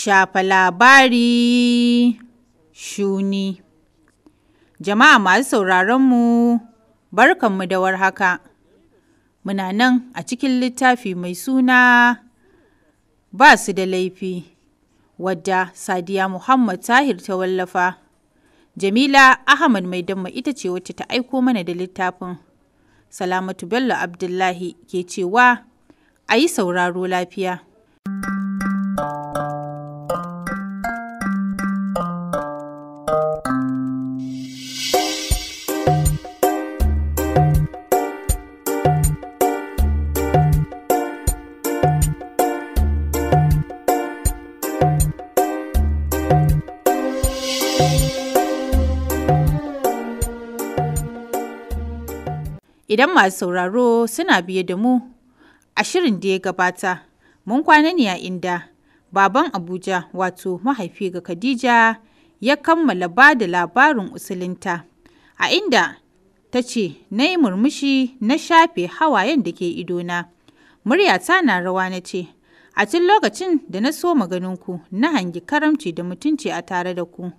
Shafa labari shuni. Jama'a masu sauraronmu, barkanmu da warhaka. Muna nan a cikin littafi mai suna ba su da laifi, wadda Sadiya Muhammad Tahir ta wallafa. Jamila Ahmad Maidamma ita ce wacce ta aiko mana da littafin. Salamatu Bello Abdullahi ke cewa a yi sauraro lafiya. Idan masu sauraro suna biye da mu a shirin da ya gabata, mun kwana ne a inda baban Abuja wato mahaifi ga Khadija ya kammala ba da labarin usulinta, a inda ta ce na yi murmushi na shafe hawayen da ke idona. Muryata na rawa na ce, a tun lokacin da na so maganinku na hangi karamci da mutunci a tare da ku.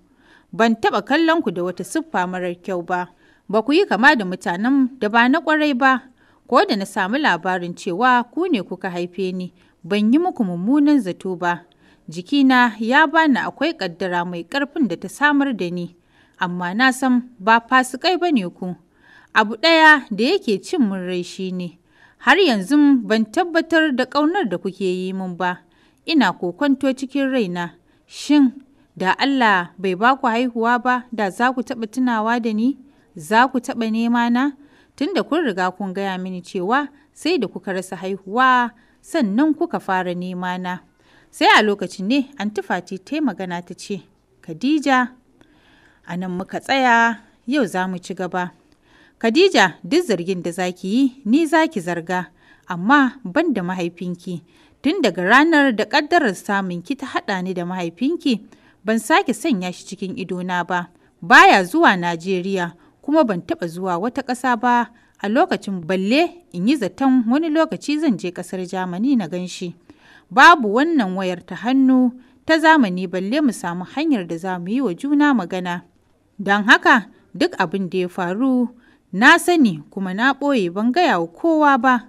Ban taɓa kallon ku da wata siffa marar kyau ba. Ba ku yi kama da mutanen da ba na ƙwarai ba, ko da na samu labarin cewa ku ne kuka haife ni, ban yi muku mummunan zato ba. Jikina ya bani akwai ƙaddara mai ƙarfin da ta samar da ni, amma na san ba fasikai ba ne ku. Abu ɗaya da yake cin min rai shi ne, har yanzu ban tabbatar da ƙaunar da kuke yi min ba. Ina kokwanto cikin raina, shin da Allah bai ba ku haihuwa ba, da za ku taɓa tunawa da ni? Za ku taɓa nema na? Tunda kun riga kun gaya mini cewa sai da kuka rasa haihuwa sannan kuka fara nema na. Sai a lokacin ne Anty Fati ta yi magana ta ce, Khadija, a nan muka tsaya, yau za mu ci gaba. Khadija, duk zargin da za ki yi ni za ki zarga, amma ban da mahaifinki. Tun daga ranar da ƙaddarar samun ki ta haɗa ni da mahaifinki, ban sake sanya shi cikin idona ba. Baya zuwa Najeriya, kuma ban taɓa zuwa wata ƙasa ba a lokacin, balle in yi zaton wani lokaci zan je ƙasar Jamani na gan shi. Babu wannan wayar ta hannu ta zamani balle mu samu hanyar da za mu yi wa juna magana. Don haka duk abin da ya faru na sani kuma na ɓoye, ban gaya wa kowa ba.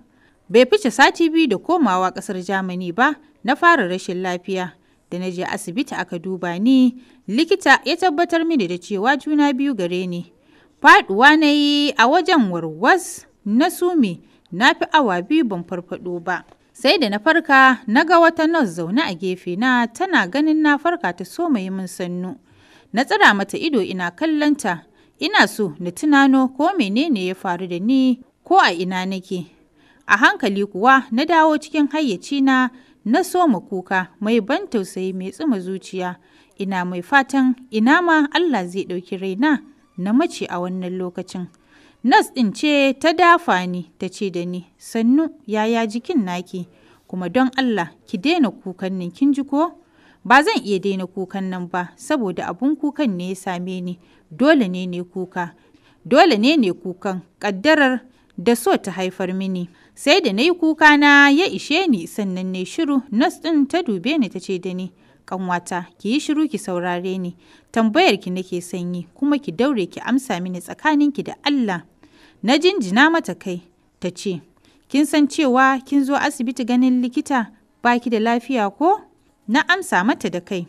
Bai fice sati biyu da komawa ƙasar Jamani ba, na fara rashin lafiya. Da na je asibiti aka duba ni, likita ya tabbatar mini da cewa juna biyu gare ni. Faɗuwa na yi a wajen warwas, na sume, na fi awa 2 ban farfaɗo ba. Sai da na farka na ga wata nurse zaune a gefe na, tana ganin na farka ta so yi min sannu. Na tsira mata ido ina kallonta, ina so na tunano ko menene ya faru da ni ko a ina nake. A hankali kuwa na dawo cikin hayyacina, na soma kuka mai ban tausayi mai tsuma zuciya. Ina mai fatan ina ma Allah zai ɗauki raina na mace a wannan lokacin. Nas ɗin ce ta dafa ni ta ce da ni, sannu yaya jikin naki, kuma don Allah ki daina kukan nan kin ji ko? Ba zan iya daina kukan nan ba, saboda abun kukan ne ya same ni, dole ne kuka. Dole ne kukan ƙaddarar da so ta haifar mini. Sai da na yi kuka na ya ishe ni sannan ne shiru. Nas ɗin ta dube ni ta ce da ni, ƙanwata ki yi shiru ki saurare ni, tambayar ki nake sanyi kuma ki daure ki amsa mini tsakaninki da Allah. Na jinjina mata kai, ta ce, kin san cewa kin zo asibiti ganin likita baki da lafiya ko? Na amsa mata da kai.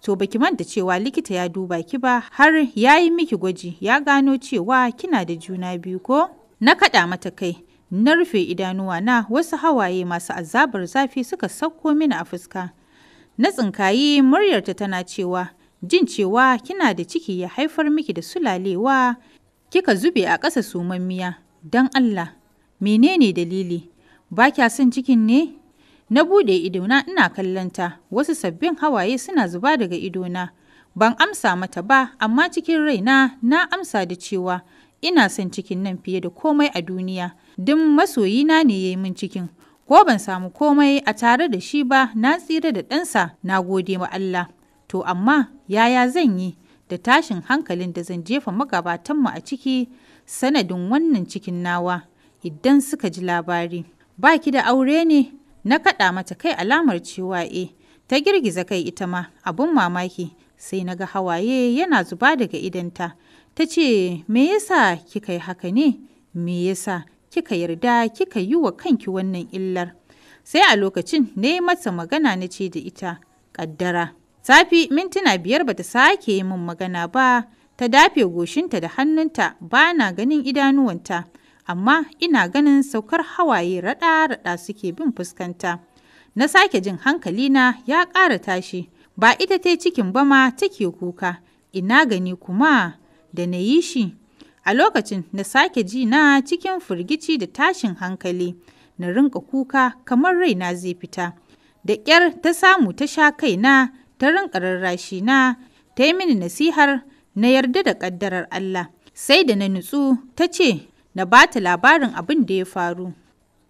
To baki manta cewa likita ya duba ki ba, har ya yi miki gwaji ya gano cewa kina da juna biyu ko? Na kaɗa mata kai, na rufe idanuwa na, wasu hawaye masu azabar zafi suka sauko mini a fuska. Na tsinkayi muryarta tana cewa, jin cewa kina da ciki ya haifar miki da sulalewa, kika zube a ƙasa sumammiya. Don Allah, menene dalili? Ba kya son cikin ne? Na buɗe idona ina kallonta, wasu sabbin hawaye suna zuba daga idona. Ban amsa mata ba, amma cikin raina na amsa da cewa ina son cikin nan fiye da komai a duniya. Duk masoyina ne ya yi min cikin. Ko ban samu komai a tare da shi ba, na tsira da ɗansa, na gode wa Allah. To amma yaya zan yi da tashin hankalin da zan jefa magabatanmu a ciki sanadin wannan cikin nawa idan suka ji labari? Ba ki da aure ne? Na kaɗa mata kai alamar cewa ta Ta girgiza kai ita ma, abun mamaki, sai na ga hawaye yana zuba daga idanta. Ta ce, me yasa kika yi haka ne? Me yasa kika yarda kika yi wa kanki wannan illar? Sai a lokacin na yi mata magana na ce da ita, ƙaddara. Safi mintuna 5 bata sake yi min magana ba, ta dafe goshinta da hannunta, ba na ganin idanuwanta, amma ina ganin saukar hawaye raɗa-raɗa suke bin fuskanta. Na sake jin hankalina ya ƙara tashi, ba ita ta cikin ba ma take kuka, ina gani kuma da na yi shi. A lokacin na sake ji na cikin firgici da tashin hankali, na rinka kuka kamar raina zai fita. Da ƙyar ta samu ta sha kaina, ta rinka rarrashi na, ta yi mini nasihar na yarda da ƙaddarar Allah. Sai da na nutsu ta ce na ba ta labarin abin da ya faru.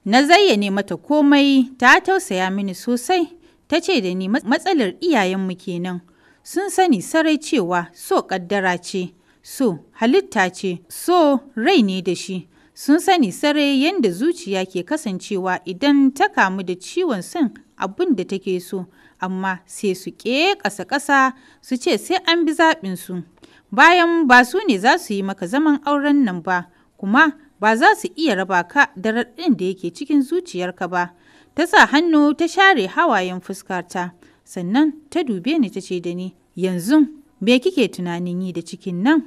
Na zayyane mata komai, ta tausaya mini sosai, ta ce da ni matsalar iyayenmu kenan. Sun sani sarai cewa so ƙaddara ce, so halitta ce, so rai ne da shi. Sun sani sarai yadda zuciya ke kasancewa idan ta kamu da ciwon son abin da take so, amma sai su ƙasa-ƙasa su ce sai an bi zaɓinsu. Bayan ba su ne za su yi maka zaman auren nan ba, kuma ba za su iya raba ka da raɗin da yake cikin zuciyarka ba. Ta sa hannu ta share hawayen fuskarta, sannan ta dube ni ta ce da ni, yanzu me kike tunanin yi da cikin nan?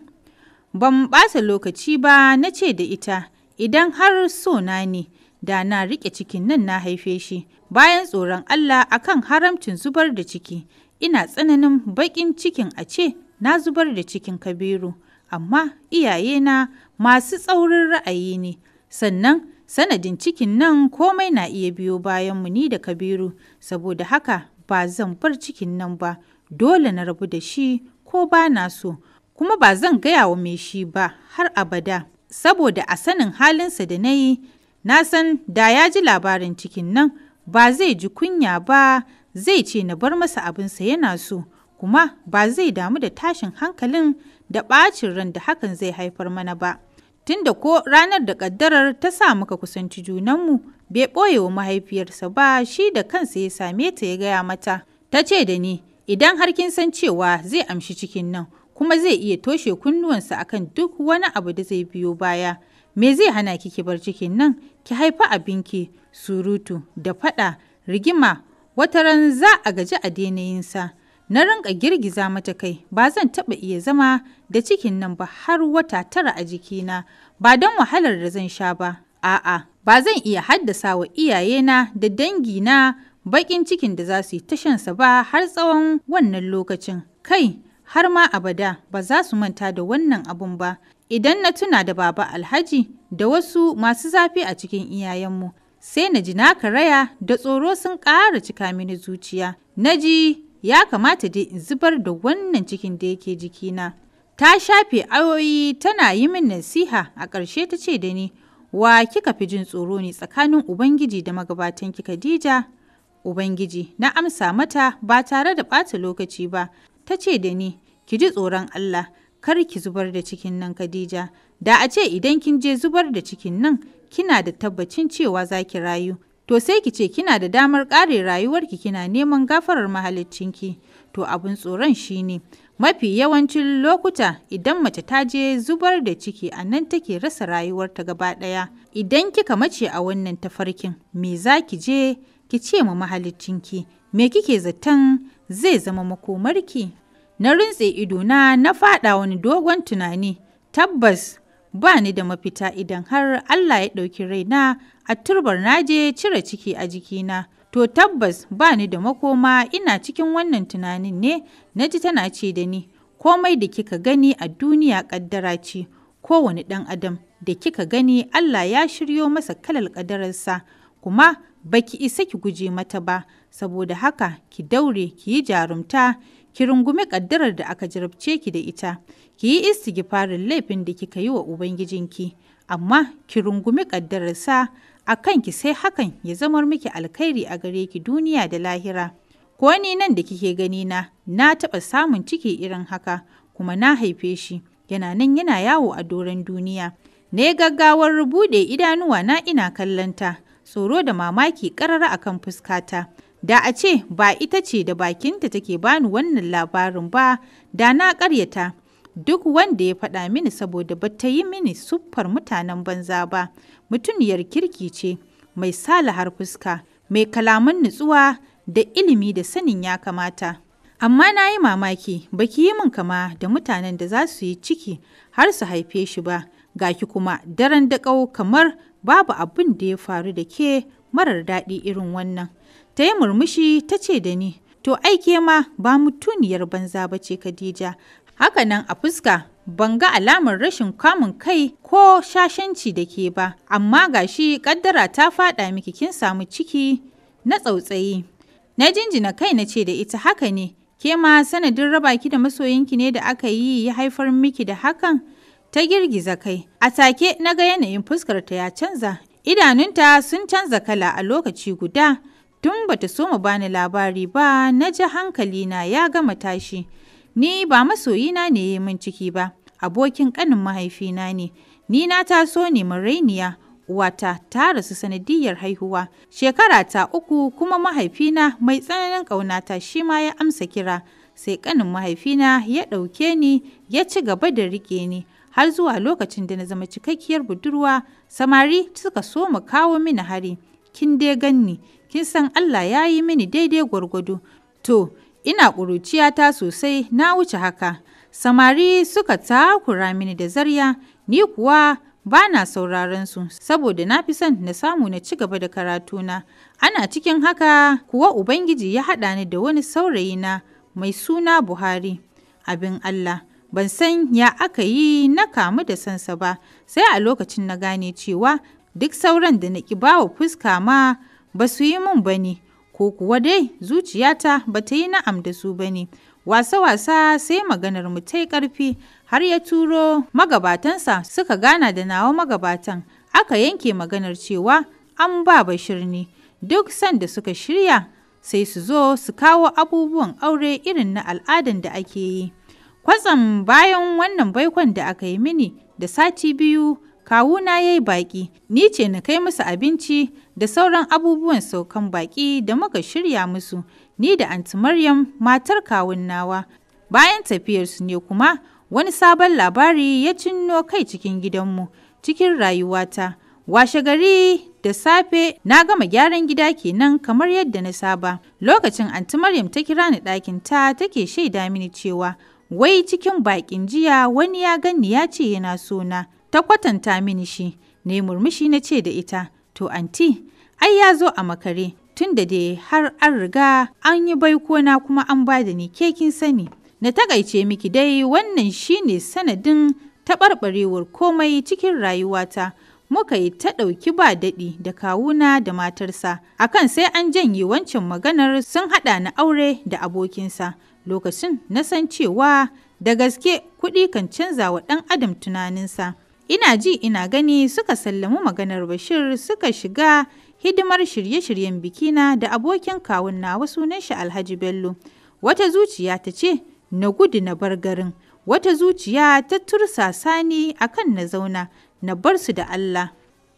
Ban ɓata lokaci ba na ce da ita, idan har so na ne, da na riƙe cikin nan na haife shi. Bayan tsoron Allah akan haramcin zubar da ciki, ina tsananin baƙin cikin a ce na zubar da cikin Kabiru, amma iyayena masu tsaurin ra'ayi ne, sannan sanadin cikin nan komai na iya biyo bayan mu ni da Kabiru, saboda haka ba zan bar cikin nan ba, dole na rabu da shi ko ba na so, kuma ba zan gaya wa mai shi ba har abada, saboda a sanin halinsa da na yi, na san da ya ji labarin cikin nan ba zai ji kunya ba, zai ce na bar masa abinsa yana so, kuma ba zai damu da tashin hankalin da ɓacin ran da hakan zai haifar mana ba. Tunda ko ranar da ƙaddarar ta sa muka kusanci junanmu, bai ɓoye wa mahaifiyarsa ba, shi da kansa ya same ta ya gaya mata. Ta ce da ni, idan har kin san cewa zai amshi cikin nan, kuma zai iya toshe kunnuwansa akan duk wani abu da zai biyo baya, me zai hana ki bar cikin nan, ki haifi abinki? Surutu da faɗa, rigima, wataran za a gaji a daina yinsa. Na rinka girgiza mata kai, ba zan taɓa iya zama da cikin nan ba har wata 9 a jikina, ba don wahalar da zan sha ba. A'a, ba zan iya haddasa wa iyayena da dangina baƙin cikin da za su yi ta shansa ba har tsawon wannan lokacin. Kai, har ma abada ba za su manta da wannan abun ba. Idan na tuna da Baba Alhaji da wasu masu zafi a cikin iyayenmu, sai na ji na karaya da tsoro sun ƙara cika mini zuciya. Na ji ya kamata dai in zubar da wannan cikin da yake jikina. Ta shafe ayoyi tana yi min nasiha, a ƙarshe ta ce da ni, wa kika fi jin tsoro ne tsakanin Ubangiji da magabatanki Khadija? Ubangiji, na amsa mata ba tare da ɓata lokaci ba. Ta ce da ni, ki ji tsoron Allah, kar ki zubar da cikin nan Khadija. Da a ce idan kin je zubar da cikin nan, kina da tabbacin cewa za ki rayu. To sai ki ce kina da damar ƙare rayuwarki kina neman gafarar mahaliccinki. To abin tsoron shi ne, mafi yawancin lokuta idan mace ta je zubar da ciki a nan take rasa rayuwarta gaba ɗaya. Idan kika mace a wannan tafarkin, me za ki je ki ce ma mahaliccinki? Me kike zaton zai zama makomarki? Na rintse idona na faɗa wani dogon tunani. Tabbas ba ni da mafita idan har Allah ya ɗauki raina a turbar na je cire ciki a jikina. To tabbas ba ni da makoma, ina cikin wannan tunanin ne na ji tana ce da ni, komai da kika gani a duniya ƙaddara ce, kowane ɗan adam da kika gani Allah ya shiryo masa kalar ƙaddararsa, kuma baki isa ki guje mata ba, saboda haka ki daure ki yi jarumta, ki rungumi ƙaddarar da aka jarabce ki da ita, ki yi istighfarin laifin da kika yi wa Ubangijinki, amma ki rungumi ƙaddararsa a kanki, sai hakan ya zamar miki alkhairi a gare ki duniya da lahira. Ko ni nan da kike gani na taɓa samun ciki irin haka, kuma na haife shi, yana nan yana yawo a doron duniya. Na yi gaggawar buɗe idanuwa na ina kallonta, tsoro da mamaki ƙarara a kan fuskata. Da a ce ba ita ce da bakinta take bani wannan labarin ba, da na ƙaryata. Duk wanda ya faɗa mini saboda ba ta yi mini siffar mutanen banza ba, mutuniyar kirki ce, mai salahar fuska, mai kalaman nutsuwa da ilimi da sanin ya kamata. Amma na yi mamaki, ba ki yi min kama da mutanen da za su yi ciki har su haife shi ba, ga ki kuma daren daƙau kamar babu abin da ya faru da ke marar daɗi irin wannan. Ta yi murmushi ta ce da ni, to ai ke ma ba mutuniyar banza ba ce Khadija. Haka nan a fuska ban ga alamar rashin kamun kai ko shashanci da ke ba, amma gashi kaddara ta faɗa miki kin samu ciki na tsautsayi. Na jinjina kai na ce da ita haka ne, ke ma sanadin raba ki da masoyinki ne da aka yi ya haifar miki da hakan? Ta girgiza kai, a take na ga yanayin fuskarta ya canza, idanunta sun canza kala a lokaci guda. Tun bata so mu bani labari ba, na ji hankalina ya gama tashi. Ni ba masoyina ne ya min ciki ba, abokin ƙanin mahaifina ne. Ni na taso ne marainiya, uwata ta rasu sanadiyar haihuwa. Shekara ta 3 kuma mahaifina mai tsananin ƙaunata shi ma ya amsa kira. Sai ƙanin mahaifina ya ɗauke ni ya ci gaba da riƙe ni. Har zuwa lokacin da na zama cikakkiyar budurwa, samari suka so mu kawo mini hari. Kin dai ganni, kin san Allah ya yi mini daidai gwargwado. To, ina ƙuruciyata sosai na wuce haka. Samari suka takura mini da zarya, ni kuwa ba na sauraron su, saboda na fi son na samu na ci gaba da karatuna. Ana cikin haka kuwa Ubangiji ya haɗa ni da wani saurayina mai suna Buhari. Abin Allah, ban san ya aka yi na kamu da sansa ba, sai a lokacin na gane cewa duk sauran da na ƙi bawa fuska ma ba su yi min ba ne, ko kuwa dai zuciyata ba ta yi na'am da su ba ne. Wasa-wasa sai maganar mu ta yi ƙarfi, har ya turo magabatansa suka gana da nawa magabatan. Aka yanke maganar cewa an ba Bashir ne, duk sanda suka shirya sai su zo su kawo abubuwan aure irin na al'adan da ake yi. Kwatsam bayan wannan baikon da aka yi mini da sati 2, kawuna ya yi baƙi, ni ce na kai musu abinci da sauran abubuwan saukan baƙi da muka shirya musu, ni da Anti Maryam matar kawun nawa. Bayan tafiyarsu ne kuma wani sabon labari ya cinno kai cikin gidanmu, cikin rayuwata. Washe gari da safe na gama gyaran gida kenan kamar yadda na saba. Lokacin Anti Maryam ta kira ni ɗakin ta take shaida mini cewa wai cikin baƙin jiya wani ya ganni ya ce yana so na. Ta kwatanta mini shi, ne murmushi na ce da ita, to anti, ai ya zo a makare, tun da dai har an riga an yi baikona kuma an ba da ni ke kin sani. Na takaice miki dai wannan shine sanadin taɓarɓarewar komai cikin rayuwata. Muka yi ta ɗauki ba daɗi da kawuna da matarsa, akan sai an janye wancan maganar sun haɗa na aure da abokinsa. Lokacin na san cewa da gaske kuɗi kan canza wa ɗan adam tunaninsa. Ina ji ina gani suka sallami maganar Bashir suka shiga hidimar shirye-shiryen bikina da abokin kawun nawa sunan shi Alhaji Bello. Wata zuciya ta ce na gudu na bar garin, wata zuciya ta tursasa ni akan na zauna na bar su da Allah.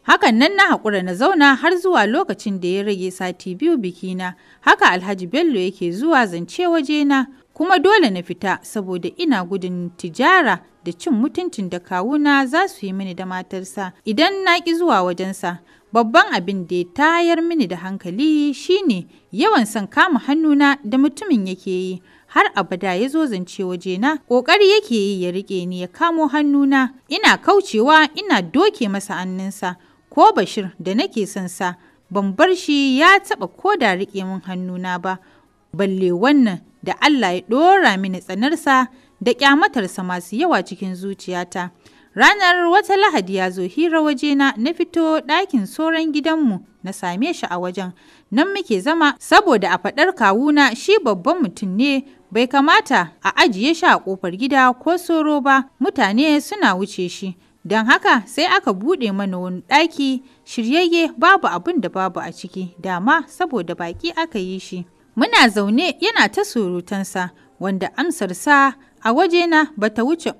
Hakan nan na haƙura na zauna har zuwa lokacin da ya rage sati 2 bikina. Haka Alhaji Bello yake zuwa zance wajena, kuma dole na fita saboda ina gudun tijara da cin mutuncin da kawuna za su yi mini da matarsa idan na ƙi zuwa wajensa. Babban abin da ya tayar mini da hankali shine yawan son kama hannuna da mutumin yake yi. Har abada ya zo zance wajena, ƙoƙari yake yi ya riƙe ni ya kamo hannuna. Ina kaucewa ina doke masa hannunsa. Ko Bashir da nake son sa, ban bar shi ya taɓa ko da riƙe min hannuna ba. Balle wannan da Allah ya ɗora mini tsanarsa da ƙyamatarsa masu yawa cikin zuciyata. Ranar wata Lahadi ya zo hira wajena, na fito ɗakin soron gidanmu na same shi a wajen. Nan muke zama saboda a faɗar kawuna shi babban mutum ne, bai kamata a ajiye shi a ƙofar gida ko soro ba, mutane suna wuce shi. Don haka sai aka buɗe mana wani ɗaki shiryayye babu abin da babu a ciki, dama saboda baƙi aka yi shi. Muna zaune yana ta surutansa, wanda amsarsa a wajena ba ta wuce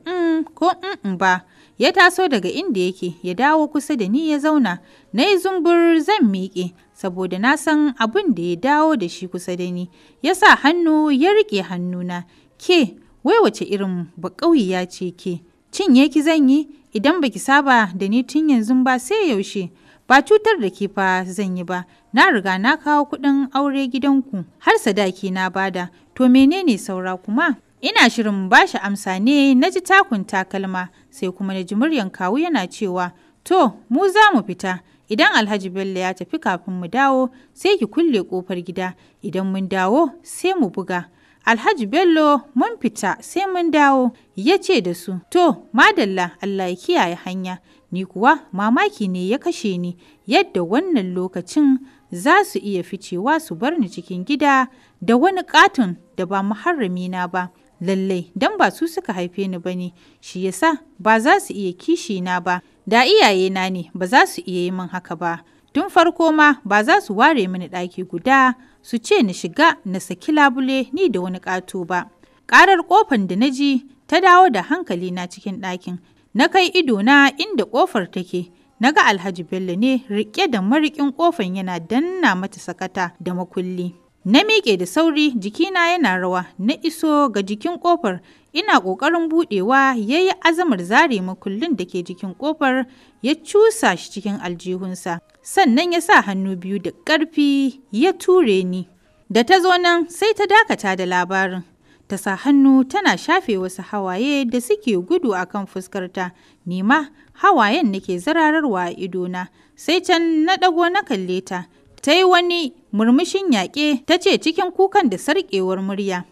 ko ba. Ya taso daga inda yake ya dawo kusa da ni ya zauna. Na yi zumbur zan miƙe saboda na san abin da ya dawo da shi kusa da ni. Ya sa hannu ya riƙe hannuna. Ke, wai wace irin baƙauyiya ce ke? Cinye ki zan yi idan baki saba da ni tun yanzu ba sai yaushe. Ba cutar da ke fa zan yi ba. Na riga na kawo kuɗin aure gidanku har sadaki na bada. To menene saura kuma? Ina shirin ba shi amsa ne na ji takun takalma sai kuma na ji muryan kawu yana cewa to mu za mu fita idan Alhaji Bello ya tafi kafin mu dawo sai ki kulle kofar gida idan mun dawo sai mu buga. Alhaji Bello mun fita sai mun dawo ya ce da su to madalla Allah ya kiyaye hanya. Ni kuwa mamaki ne ya kashe ni yadda wannan lokacin za su iya ficewa su bar ni cikin gida da wani katon da ba muharrami na ba. Lallai dan ba su suka haife ni ba ne, shi yasa ba za su iya kishi na ba, da iyayena ne ba za su iya yi min haka ba. Tun farko ma ba za su ware mini ɗaki guda su ce ni shiga na saki labule ni da wani ƙato ba. Ƙarar ƙofar da na ji ta dawo da hankali na cikin ɗakin. Na kai idona inda ƙofar take, na ga Alhaji Bello ne riƙe da mariƙin ƙofar yana danna mata sakata da makulli. Na miƙe da sauri jikina yana rawa na iso ga jikin ƙofar ina ƙoƙarin buɗewa ya yi azamar zare makullin da ke jikin ƙofar ya cusa shi cikin aljihunsa sannan ya sa hannu biyu da ƙarfi ya ture ni. Da ta zo nan sai ta dakata da labarin. Ta sa hannu tana shafe wasu hawaye da suke gudu a kan fuskarta. Ni ma hawayen nake zarararwa a idona. Sai can na ɗago na kalle ta. Ta yi wani murmushin yaƙe ta ce cikin kukan da sarƙewar murya.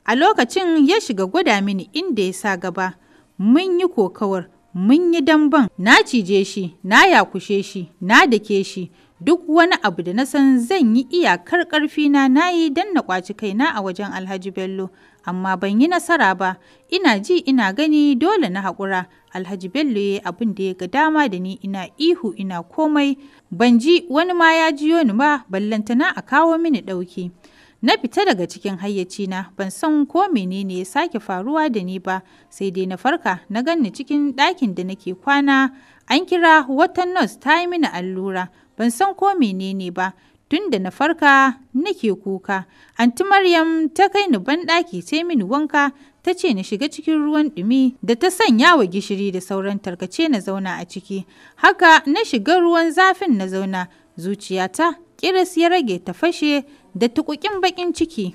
A lokacin ya shiga gwada mini inda ya sa gaba. Mun yi kokawar, mun yi damben, na cije shi, na yakushe shi, na dake shi. Duk wani abu da na san zan yi iyakar ƙarfina na yi don na ƙwaci kaina a wajen Alhaji Bello. Amma ban yi nasara ba, ina ji ina gani dole na haƙura. Alhaji Bello ya yi abin da ya ga dama da ni ina ihu ina komai. Ban ji wani ma ya jiyo ni ba, ballantana a kawo mini ɗauki. Na fita daga cikin hayyacina, ban san ko menene ya sake faruwa da ni ba, sai dai na farka na ganni cikin ɗakin da nake kwana. An kira wata nurse ta yi mini allura, ban san ko menene ba. Tun da na farka nake kuka. Anti Maryam ta kai ni banɗaki ta mini wanka, ta ce na shiga cikin ruwan ɗumi da ta sanya wa gishiri da sauran tarkace na zauna a ciki. Haka na shiga ruwan zafin na zauna, zuciyata kiris ya rage ta fashe da tuƙuƙin baƙin ciki.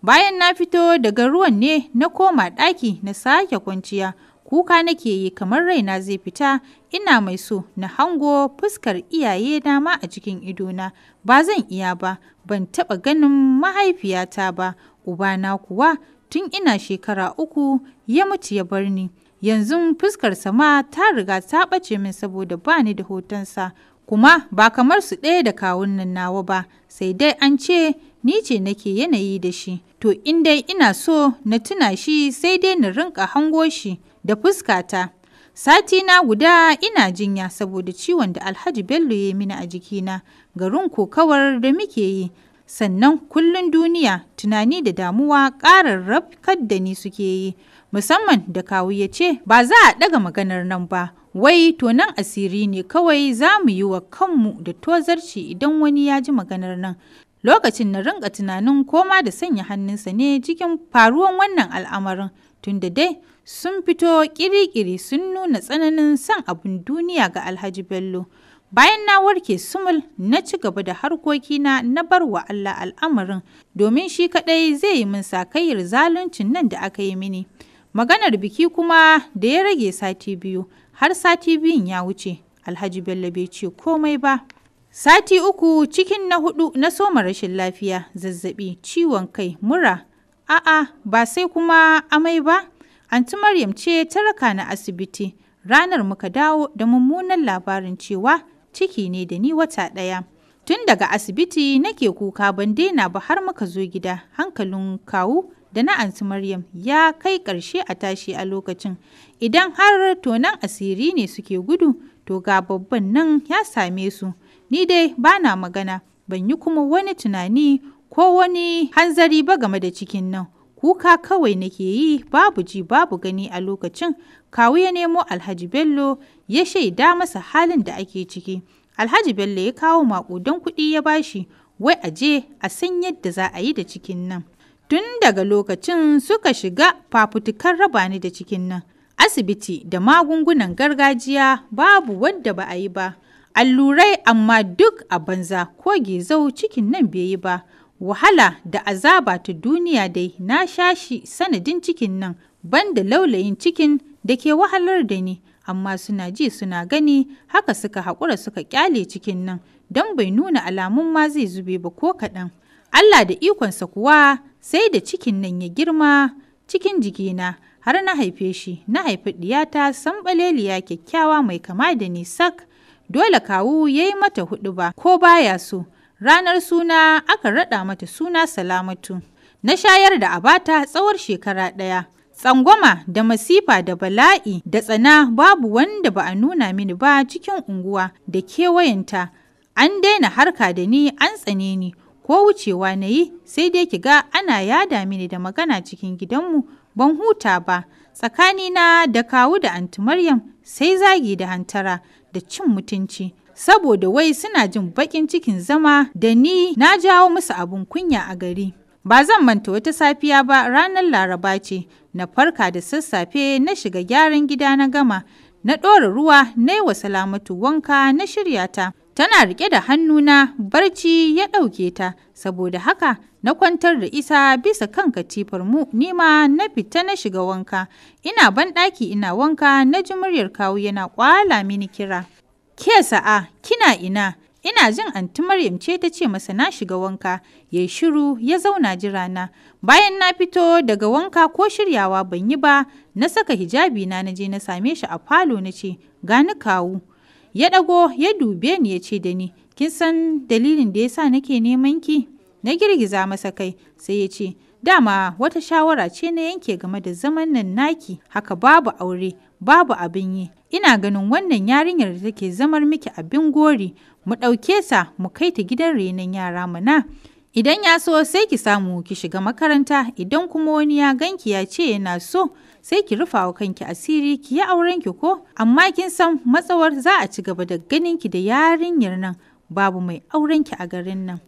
Bayan na fito daga ruwan ne na koma ɗaki na sake kwanciya. Kuka nake yi kamar raina zai fita, ina mai so na hango fuskar iyaye na ma a cikin idona. Ba zan iya ba, ban taɓa ganin mahaifiyata ba, ubana kuwa tun ina shekara 3 ya mutu ya bar ni. Yanzu fuskarsa ma ta riga ta ɓace min saboda ba ni da hotonsa, kuma ba kamar su ɗaya da kawun nan nawa ba, sai dai an ce ni ce nake yanayi da shi. To in dai ina so na tuna shi sai dai na rinƙa hango shi da fuskata. Sati na guda ina jinya saboda ciwon da Alhaji Bello ya yi mini a jikina, garin kokawar da muke yi. Sannan kullum duniya tunani da damuwa ƙarar rafkar da ni suke yi, musamman da kawu ya ce ba za a ɗaga maganar nan ba. Wai to nan asiri ne kawai za mu yi wa kanmu da tozarci idan wani ya ji maganar nan. Lokacin na rinƙa tunanin koma da sanya hannunsa ne cikin faruwan wannan al'amarin, tunda dai sun fito ƙiri-ƙiri sun nuna tsananin son abin duniya ga Alhaji Bello. Bayan na warke sumul na ci gaba da harkokina na bar wa Allah al'amarin domin shi kaɗai zai yi min sakayyar zaluncin nan da aka yi mini. Maganar biki kuma da ya rage sati 2, har sati 2 ya wuce, Alhaji Bello bai ce komai ba. Sati 3 cikin na 4 na soma rashin lafiya, zazzaɓi, ciwon kai, mura. A'a, ba sai kuma amai ba. Anti Maryam ce ta raka na asibiti. Ranar muka dawo da mummunan labarin cewa ciki ne da ni wata ɗaya. Tun daga asibiti nake kuka ban daina ba har muka zo gida. Hankalin kawu da na Anti Maryam ya kai ƙarshe a tashi a lokacin. Idan har tonan asiri ne suke gudu, to ga babban nan ya same su. Ni dai bana magana, ban yi kuma wani tunani ko wani hanzari ba game da cikin nan. kuka kawai nake yi, babu ji babu gani. A lokacin kawu ya nemo Alhaji Bello ya shaida masa halin da ake ciki. Alhaji Bello ya kawo maƙudan kuɗi ya bashi, wai a je a san yadda za a yi da cikin nan. Tun daga lokacin suka shiga fafutukar raba ni da cikin nan. Asibiti da magungunan gargajiya babu wadda ba a yi ba. Allurai amma duk a banza, ko gezau cikin nan bai yi ba. Wahala da azaba ta duniya dai na sha shi sanadin cikin nan, banda laulayin cikin da ke wahalar da ni. Amma suna ji suna gani, haka suka haƙura suka ƙyale cikin nan, don bai nuna alamun ma zai zube ba ko kaɗan. Allah da ikonsa kuwa sai da cikin nan ya girma cikin jikina, har na haife shi, na haifi ɗiyata samɓaleliya kyakkyawa mai kama da ni sak. Dole kawu ya yi mata huɗuba ko baya so. Ranar suna aka raɗa mata suna Salamatu. Na shayar da abata tsawon shekara ɗaya. Tsangwama da masifa da bala'i da tsana babu wanda ba a nuna mini ba cikin unguwa da kewayenta. An daina harka da ni, an tsane ni, ko wucewa na yi sai dai ki ga ana yada mini da magana cikin gidanmu. Ban huta ba. Tsakanina da kawu da Anti Maryam sai zagi da hantara da cin mutunci. Saboda wai suna jin baƙin cikin zama da ni, na jawo musu abun kunya a gari. Ba zan manta wata safiya ba, ranar Laraba ce, na farka da sassafe na shiga gyaran gida na gama, na ɗora ruwa na yi wa Salamatu wanka na shirya ta. Tana riƙe da hannuna, barci ya ɗauke ta, saboda haka na kwantar da ita bisa kan katifar mu, nima na fita na shiga wanka. Ina banɗaki ina wanka na ji muryar kawu yana ƙwala mini kira. Ke sa'a, kina ina? Ina jin Anti Maryam ce ta ce masa na shiga wanka. Ya shiru ya zauna jira na. Bayan na fito daga wanka ko shiryawa ban yi ba, na saka hijabi na je na same shi a falo na ce, gani kawu. Ya ɗago ya dube ni ya ce da ni, kin san dalilin da ya sa nake neman ki? Na girgiza masa kai, sai ya ce, dama wata shawara ce na yanke game da zaman nan naki, haka babu aure, babu abin yi. Ina ganin wannan yarinyar da take zamar miki abin gori, mu ɗauke ta mu kai ta gidan renon yara mana. Idan ya so sai ki samu ki shiga makaranta, idan kuma wani ya ganki ya ce yana so, sai ki rufa wa kanki asiri ki yi aurenki ko? Amma kin san matsawar za a ci gaba da ganinki da yarinyar nan, babu mai aurenki a garin nan.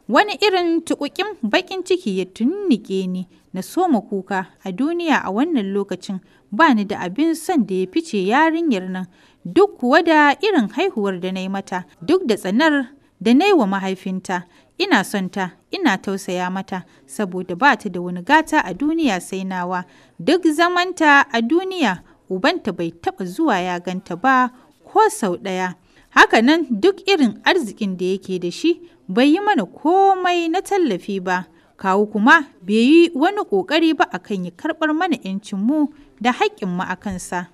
Wani irin tuƙuƙin baƙin ciki ya tunnike ni, na soma kuka. A duniya a wannan lokacin ba ni da abin son da ya fice yarinyar nan, duk kuwa da irin haihuwar da na yi mata, duk da tsanar da na yi wa mahaifinta. Ina son ta, ina tausaya mata, saboda ba ta da wani gata a duniya sai nawa. Duk zamanta a duniya, ubanta bai taɓa zuwa ya ganta ba ko sau ɗaya. Hakanan duk irin arzikin da yake da shi, bai yi mana komai na tallafi ba. Kawu kuma bai yi wani ƙoƙari ba akan ya karɓar mana 'yancinmu da haƙƙinmu a kansa.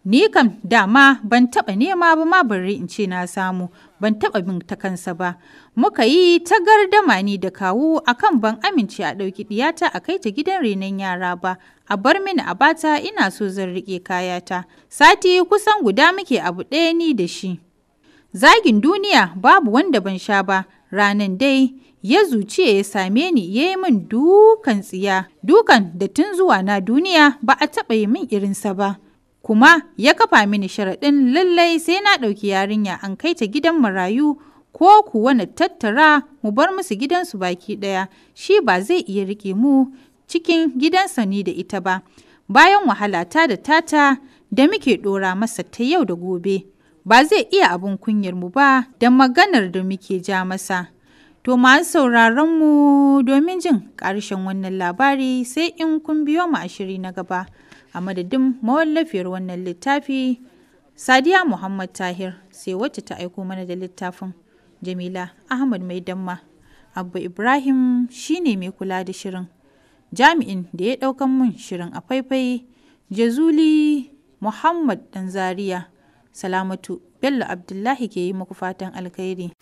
Ni kam dama ban taɓa nema ba ma bari in ce na samu, ban taɓa bin ta kansa ba. Muka yi ta gardama ni da kawu akan ban amince a ɗauki ɗiyata a kai ta gidan renon yara ba, a bar mini a bata, ina so zan riƙe kayata. Sati kusan guda muke abu ɗaya ni da shi. Zagin duniya babu wanda ban sha ba, ranan dai ya zuciya ya same ni ya yi min dukan tsiya, dukan da tun zuwa na duniya ba a taɓa yi min irinsa ba. Kuma ya kafa mini sharaɗin lallai sai na ɗauki yarinya an kai ta gidan marayu, ko kuwa na tattara mu bar musu gidansu baki ɗaya. Shi ba zai iya riƙe mu cikin gidansa ni da ita ba, bayan wahalata da tata da muke ɗora masa ta yau da gobe. Ba zai iya abin kunyarmu ba da maganar da muke ja masa. To masu sauraron mu, domin jin ƙarshen wannan labari sai in kun biyo mu a shiri na gaba. A madadin mawallafiyar wannan littafi, Sadiya Muhammad Tahir, sai wacce ta aiko mana da littafin, Jamila Ahmad Maidamma. Abba Ibrahim shine mai kula da shirin. Jami'in da ya ɗaukan mun shirin a faifai, Jazuli Muhammad ɗan Zaria. Salamatu Bello Abdullahi ke yi muku fatan alkhairi.